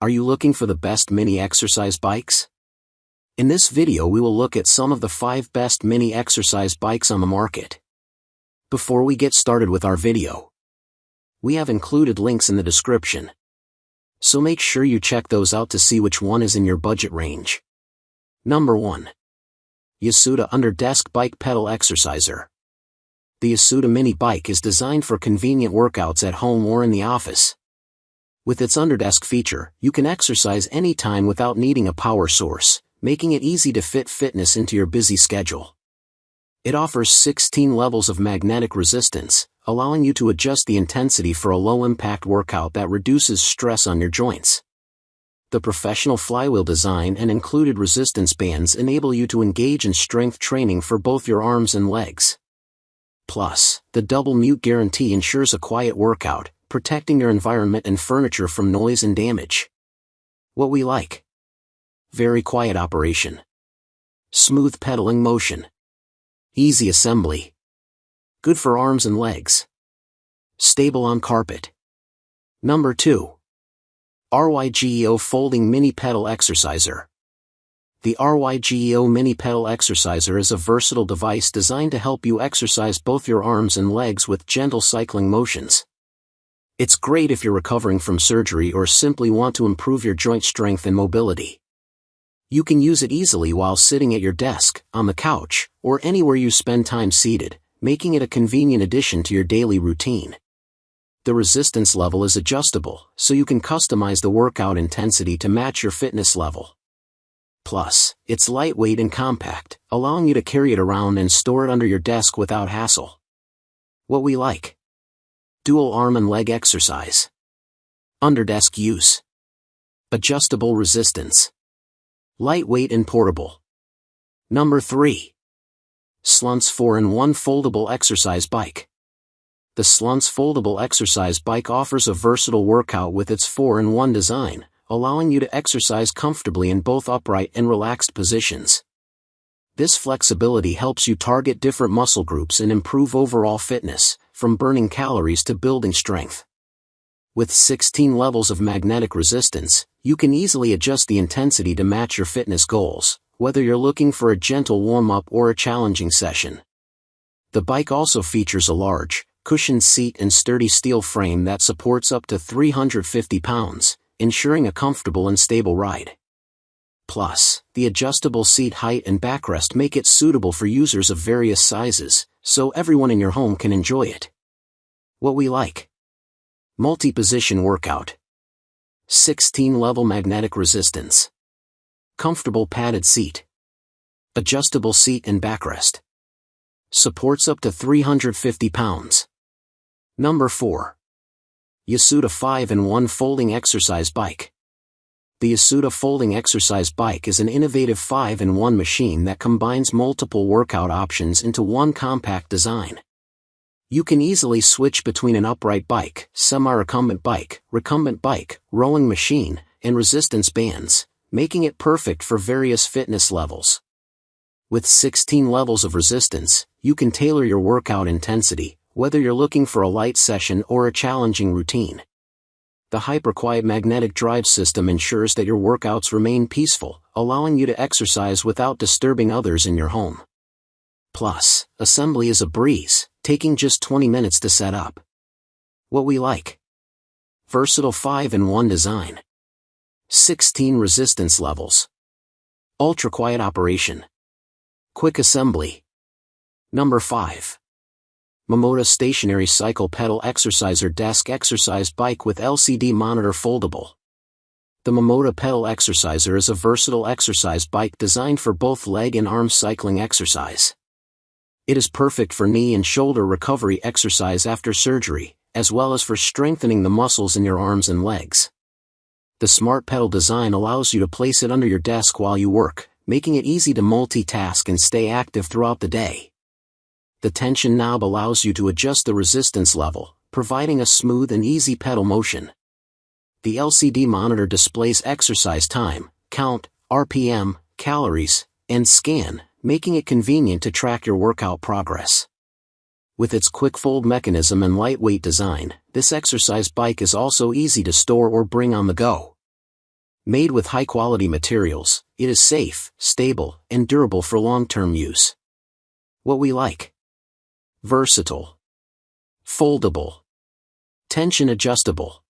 Are you looking for the best mini exercise bikes? In this video we will look at some of the 5 best mini exercise bikes on the market. Before we get started with our video, we have included links in the description, so make sure you check those out to see which one is in your budget range. Number 1. YOSUDA Under Desk Bike Pedal Exerciser. The YOSUDA mini bike is designed for convenient workouts at home or in the office. With its underdesk feature, you can exercise anytime without needing a power source, making it easy to fit fitness into your busy schedule. It offers 16 levels of magnetic resistance, allowing you to adjust the intensity for a low-impact workout that reduces stress on your joints. The professional flywheel design and included resistance bands enable you to engage in strength training for both your arms and legs. Plus, the double mute guarantee ensures a quiet workout, protecting your environment and furniture from noise and damage. What we like: very quiet operation, smooth pedaling motion, easy assembly, good for arms and legs, stable on carpet. Number 2. RYGEO Folding Mini Pedal Exerciser. The RYGEO Mini Pedal Exerciser is a versatile device designed to help you exercise both your arms and legs with gentle cycling motions. It's great if you're recovering from surgery or simply want to improve your joint strength and mobility. You can use it easily while sitting at your desk, on the couch, or anywhere you spend time seated, making it a convenient addition to your daily routine. The resistance level is adjustable, so you can customize the workout intensity to match your fitness level. Plus, it's lightweight and compact, allowing you to carry it around and store it under your desk without hassle. What we like: dual arm and leg exercise, underdesk use, adjustable resistance, lightweight and portable. Number 3. SLUNSE 4-in-1 Foldable Exercise Bike. The SLUNSE Foldable Exercise Bike offers a versatile workout with its 4-in-1 design, allowing you to exercise comfortably in both upright and relaxed positions. This flexibility helps you target different muscle groups and improve overall fitness, from burning calories to building strength. With 16 levels of magnetic resistance, you can easily adjust the intensity to match your fitness goals, whether you're looking for a gentle warm-up or a challenging session. The bike also features a large, cushioned seat and sturdy steel frame that supports up to 350 pounds, ensuring a comfortable and stable ride. Plus, the adjustable seat height and backrest make it suitable for users of various sizes, so everyone in your home can enjoy it. What we like: multi-position workout, 16-level magnetic resistance, comfortable padded seat, adjustable seat and backrest, supports up to 350 pounds. Number 4. YOSUDA 5-in-1 Folding Exercise Bike. The YOSUDA Folding Exercise Bike is an innovative 5-in-1 machine that combines multiple workout options into one compact design. You can easily switch between an upright bike, semi-recumbent bike, recumbent bike, rowing machine, and resistance bands, making it perfect for various fitness levels. With 16 levels of resistance, you can tailor your workout intensity, whether you're looking for a light session or a challenging routine. The hyper-quiet magnetic drive system ensures that your workouts remain peaceful, allowing you to exercise without disturbing others in your home. Plus, assembly is a breeze, taking just 20 minutes to set up. What we like: versatile 5-in-1 design, 16 resistance levels, ultra-quiet operation, quick assembly. Number 5. MOMODA Stationary Cycle Pedal Exerciser Desk Exercise Bike with LCD Monitor Foldable. The MOMODA Pedal Exerciser is a versatile exercise bike designed for both leg and arm cycling exercise. It is perfect for knee and shoulder recovery exercise after surgery, as well as for strengthening the muscles in your arms and legs. The smart pedal design allows you to place it under your desk while you work, making it easy to multitask and stay active throughout the day. The tension knob allows you to adjust the resistance level, providing a smooth and easy pedal motion. The LCD monitor displays exercise time, count, RPM, calories, and scan, making it convenient to track your workout progress. With its quick fold mechanism and lightweight design, this exercise bike is also easy to store or bring on the go. Made with high-quality materials, it is safe, stable, and durable for long-term use. What we like: versatile, foldable, tension adjustable,